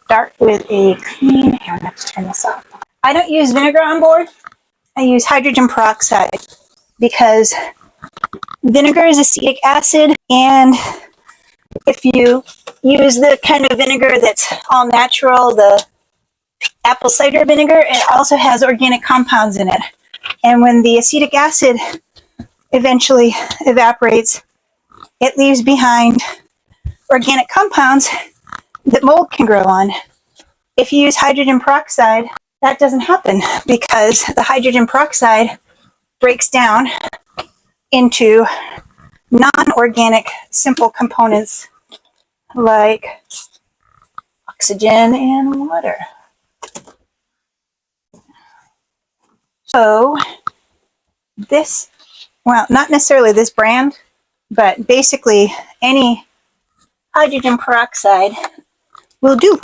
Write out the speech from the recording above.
start with a clean, here, I'm going to turn this off. I don't use vinegar on board. I use hydrogen peroxide because vinegar is acetic acid, and if you use the kind of vinegar that's all natural, the apple cider vinegar, it also has organic compounds in it. And when the acetic acid eventually evaporates, it leaves behind organic compounds that mold can grow on. If you use hydrogen peroxide, that doesn't happen because the hydrogen peroxide breaks down into non-organic simple components like oxygen and water. So this, well, not necessarily this brand, but basically any hydrogen peroxide will do.